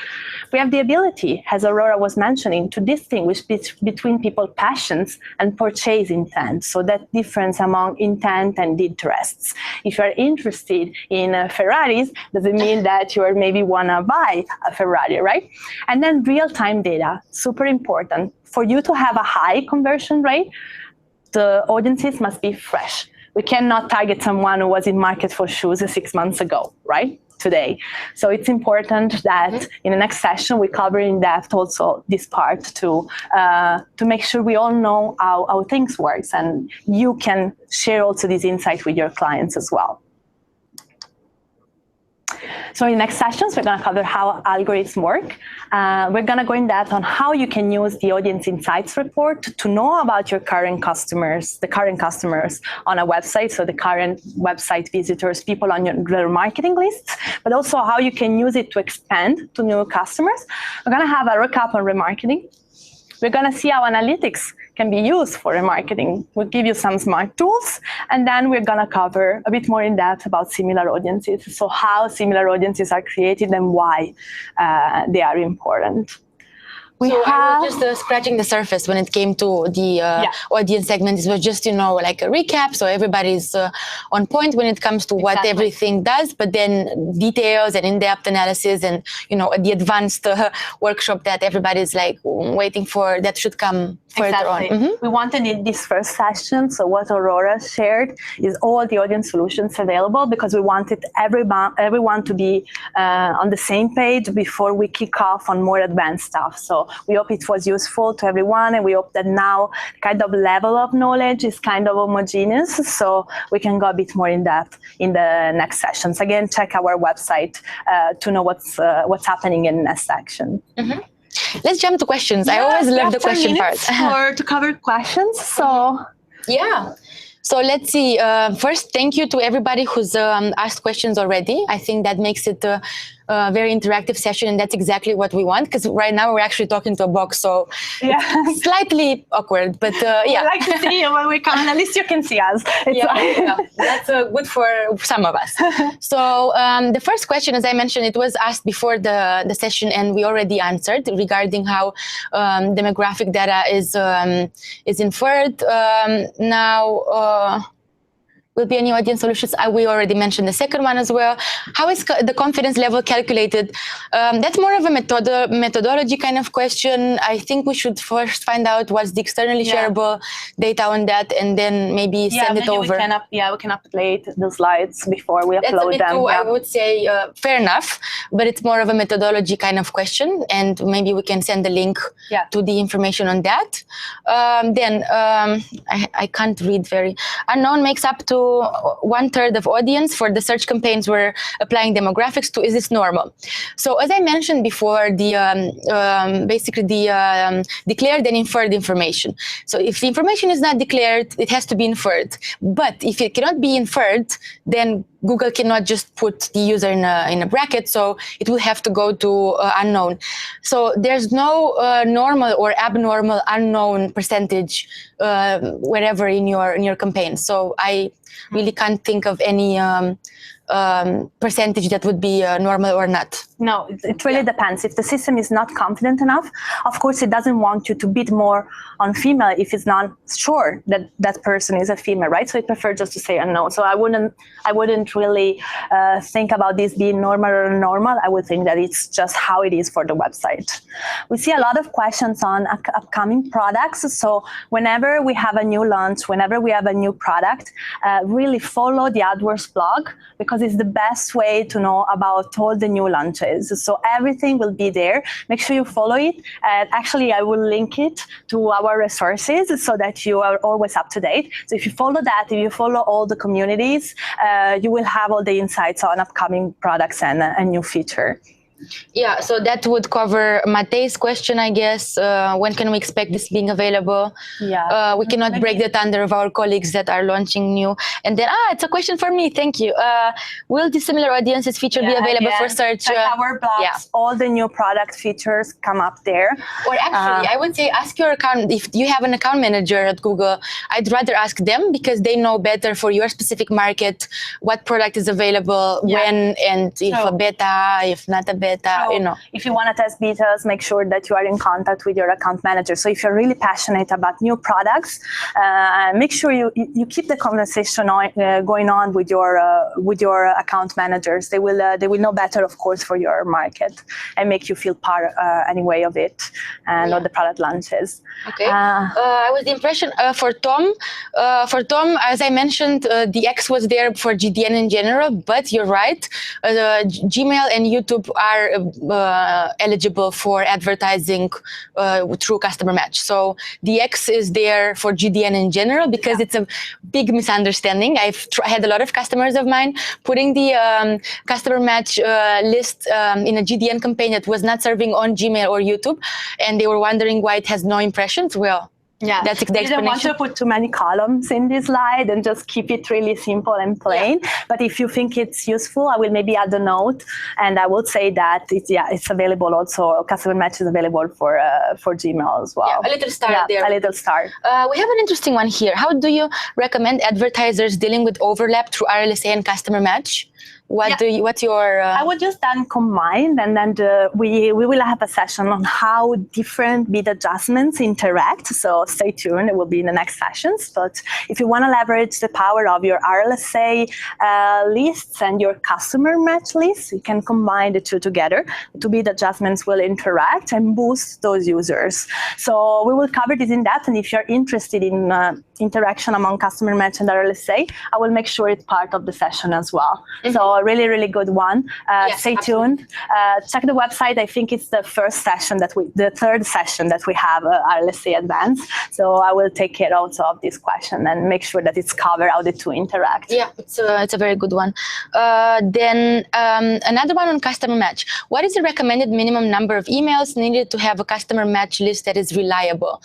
We have the ability, as Aurora was mentioning, to distinguish between people's passions and purchase intent. So that difference among intent and interests. If you're interested in Ferraris, does it mean that you maybe want to buy a Ferrari, right? And then real-time data, super important. For you to have a high conversion rate, the audiences must be fresh. We cannot target someone who was in market for shoes 6 months ago, right? Today. So it's important that in the next session, we cover in depth also this part to make sure we all know how things work, and you can share also this insight with your clients as well. So in the next sessions, we're going to cover how algorithms work. We're going to go in depth on how you can use the Audience Insights report to know about your current customers, the current customers on a website, so the current website visitors, people on your marketing lists, but also how you can use it to expand to new customers. We're going to have a recap on remarketing. We're going to see how analytics can be used for remarketing. We'll give you some smart tools, and then we're going to cover a bit more in depth about similar audiences. So how similar audiences are created and why they are important. I was just scratching the surface when it came to the audience segment. It was just, like a recap. So everybody's on point when it comes to what everything does, but then details and in-depth analysis and, the advanced workshop that everybody's like waiting for, that should come further on. We wanted in this first session, so what Aurora shared is all the audience solutions available, because we wanted everyone to be on the same page before we kick off on more advanced stuff. So we hope it was useful to everyone, and we hope that now kind of level of knowledge is kind of homogeneous, so we can go a bit more in depth in the next sessions. Again, check our website to know what's happening in the next section. Let's jump to questions. I always love the question part. To cover questions. So So let's see. First, thank you to everybody who's asked questions already. I think that makes it a very interactive session, and that's exactly what we want, because right now we're actually talking to a box, so it's slightly awkward, but yeah. I like to see you when we come, and at least you can see us. That's good for some of us. So the first question, as I mentioned, it was asked before the session, and we already answered regarding how demographic data is inferred. Now, will be any audience solutions? We already mentioned the second one as well. How is the confidence level calculated? That's more of a methodology kind of question. I think we should first find out what's the externally shareable data on that, and then maybe send it over. We can update the slides before we upload them. Too, I would say fair enough, but it's more of a methodology kind of question, and maybe we can send the link to the information on that. Then I can't read very. Unknown makes up to 1/3 of audience for the search campaigns we're applying demographics to. Is this normal? So as I mentioned before, basically the declared and inferred information. So if the information is not declared, it has to be inferred. But if it cannot be inferred, then Google cannot just put the user in a bracket, so it will have to go to unknown. So there's no normal or abnormal unknown percentage wherever in your campaign. So I really can't think of any percentage that would be normal or not. No, it really depends. If the system is not confident enough, of course, it doesn't want you to bid more on female if it's not sure that that person is a female, right? So it prefers just to say unknown. So I wouldn't really think about this being normal or normal. I would think that it's just how it is for the website. We see a lot of questions on upcoming products. So whenever we have a new launch, whenever we have a new product, really follow the AdWords blog, because it's the best way to know about all the new launches. So everything will be there. Make sure you follow it. Actually, I will link it to our resources so that you are always up to date. So if you follow that, if you follow all the communities, you will have all the insights on upcoming products and a new feature. Yeah, so that would cover Matej's question, I guess. When can we expect this being available? Yeah. We cannot break the thunder of our colleagues that are launching new. And then, it's a question for me. Thank you. Will the similar audiences feature be available for search? Our blogs, all the new product features come up there. Or actually, I would say ask your account. If you have an account manager at Google, I'd rather ask them, because they know better for your specific market what product is available, when, and if a beta, if not a beta. If you want to test betas, make sure that you are in contact with your account manager. So if you're really passionate about new products, make sure you keep the conversation going on with your account managers. They will know better, of course, for your market, and make you feel part anyway of it and of the product launches. Okay. I was the impression for Tom. As I mentioned, the X was there for GDN in general, but you're right. Gmail and YouTube are eligible for advertising through customer match. So the X is there for GDN in general, because it's a big misunderstanding. I've had a lot of customers of mine putting the customer match list in a GDN campaign that was not serving on Gmail or YouTube, and they were wondering why it has no impressions. Well, that's the explanation. I don't want to put too many columns in this slide and just keep it really simple and plain. But if you think it's useful, I will maybe add a note, and I would say that it's available also. Customer match is available for Gmail as well. A little star there. A little star. We have an interesting one here. How do you recommend advertisers dealing with overlap through RLSA and customer match? What's your... I would just then combine, and then we will have a session on how different bid adjustments interact. So stay tuned, it will be in the next sessions. But if you want to leverage the power of your RLSA lists and your customer match lists, you can combine the two together. The bid adjustments will interact and boost those users. So we will cover this in depth, and if you're interested in interaction among customer match and RLSA, I will make sure it's part of the session as well. So So really, really good one. Yes, stay absolutely. tuned. Check the website. I think it's the third session that we have, let's say, advanced. So I will take care also of this question and make sure that it's covered how the two interact. Yeah, it's a very good one. Then another one on customer match. What is the recommended minimum number of emails needed to have a customer match list that is reliable?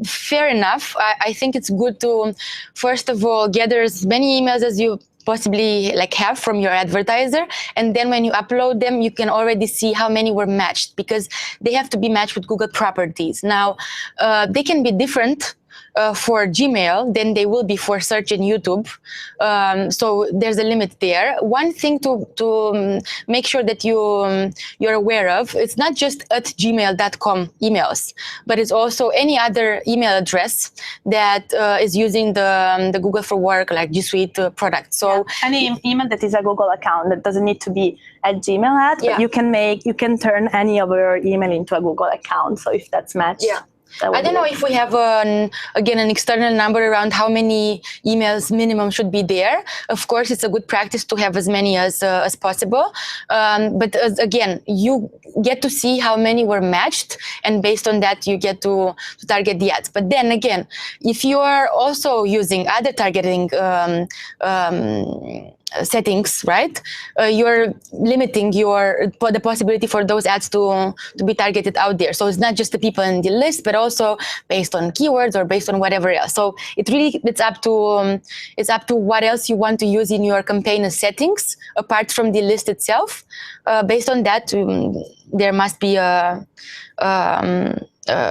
Fair enough. I think it's good to, first of all, gather as many emails as you possibly have from your advertiser, and then when you upload them, you can already see how many were matched, because they have to be matched with Google properties. Now, they can be different for Gmail than they will be for search in YouTube. So there's a limit there. One thing to make sure that you're aware of, it's not just at gmail.com emails, but it's also any other email address that is using the Google for Work, like G Suite product. So any email that is a Google account, that doesn't need to be at Gmail but you can turn any of your email into a Google account. So if that's matched. Yeah. I don't know if we have, an external number around how many emails minimum should be there. Of course, it's a good practice to have as many as possible. But again, you get to see how many were matched, and based on that, you get to target the ads. But then again, if you are also using other targeting settings, right? You're limiting the possibility for those ads to be targeted out there. So it's not just the people in the list, but also based on keywords or based on whatever else. So it's up to what else you want to use in your campaign as settings apart from the list itself. Based on that, there must be a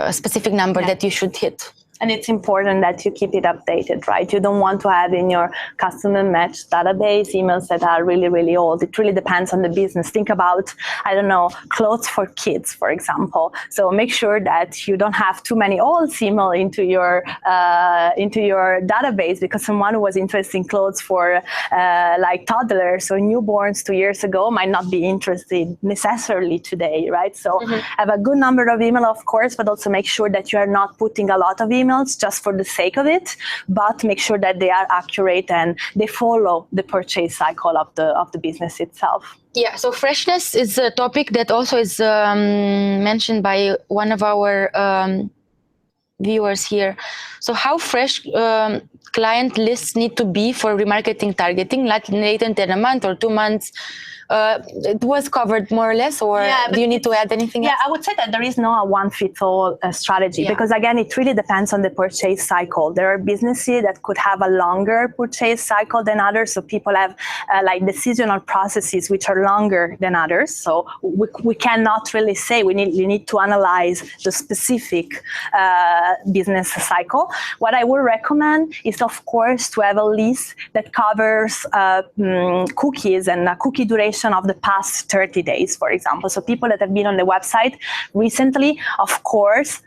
specific number that you should hit. And it's important that you keep it updated, right? You don't want to have in your customer match database emails that are really, really old. It really depends on the business. Think about, I don't know, clothes for kids, for example. So make sure that you don't have too many old email into your database, because someone who was interested in clothes for like toddlers or newborns 2 years ago might not be interested necessarily today, right? So have a good number of email, of course, but also make sure that you are not putting a lot of emails just for the sake of it, but make sure that they are accurate and they follow the purchase cycle of the business itself. Yeah, so freshness is a topic that also is mentioned by one of our viewers here. So how fresh client lists need to be for remarketing targeting, not later than a month or 2 months? It was covered more or less, or do you need to add anything else? Yeah, I would say that there is no one-fits-all strategy, because again, it really depends on the purchase cycle. There are businesses that could have a longer purchase cycle than others. So people have like decisional processes which are longer than others. So we cannot really say. We need to analyze the specific business cycle. What I would recommend is, of course, to have a list that covers cookies and cookie duration of the past 30 days, for example. So people that have been on the website recently, of course,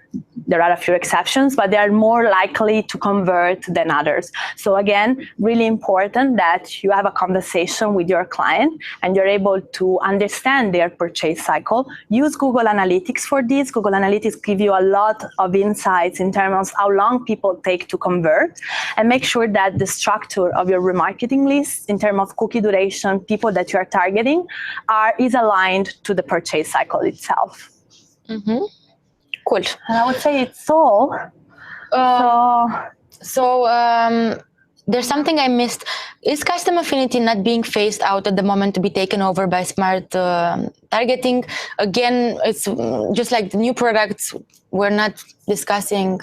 there are a few exceptions, but they are more likely to convert than others. So again, really important that you have a conversation with your client and you're able to understand their purchase cycle. Use Google Analytics for this. Google Analytics give you a lot of insights in terms of how long people take to convert, and make sure that the structure of your remarketing list in terms of cookie duration, people that you are targeting, is aligned to the purchase cycle itself. Mm-hmm. Cool. And I would say it's all. There's something I missed. Is custom affinity not being phased out at the moment to be taken over by smart targeting? Again, it's just like the new products. We're not discussing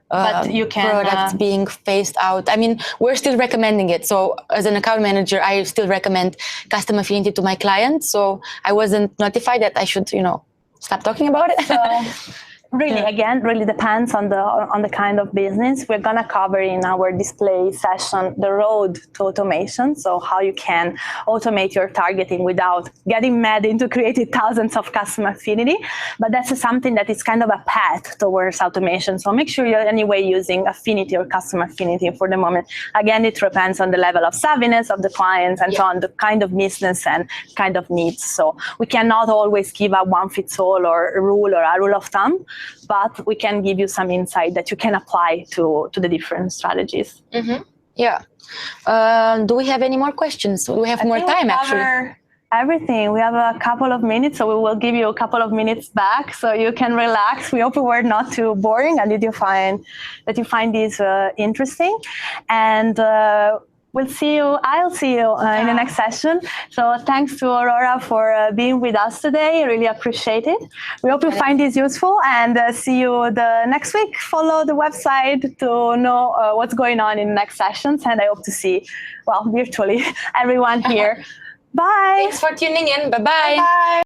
but you can, products being phased out. I mean, we're still recommending it. So as an account manager, I still recommend custom affinity to my clients. So I wasn't notified that I should, stop talking about it. So, really, again, really depends on the kind of business. We're going to cover in our display session the road to automation, so how you can automate your targeting without getting mad into creating thousands of custom affinity. But that's something that is kind of a path towards automation. So make sure you're anyway using affinity or custom affinity for the moment. Again, it depends on the level of savviness of the clients and so on, the kind of business and kind of needs. So we cannot always give a one-fits-all or a rule of thumb, but we can give you some insight that you can apply to the different strategies. Mm-hmm. Yeah. Do we have any more questions? We have more time, actually. Everything. We have a couple of minutes, so we will give you a couple of minutes back so you can relax. We hope we were not too boring and that you find this interesting. And we'll see you. I'll see you in the next session. So thanks to Aurora for being with us today. I really appreciate it. We hope you find this useful and see you the next week. Follow the website to know what's going on in the next sessions. And I hope to see, well, virtually everyone here. Bye. Thanks for tuning in. Bye-bye. Bye.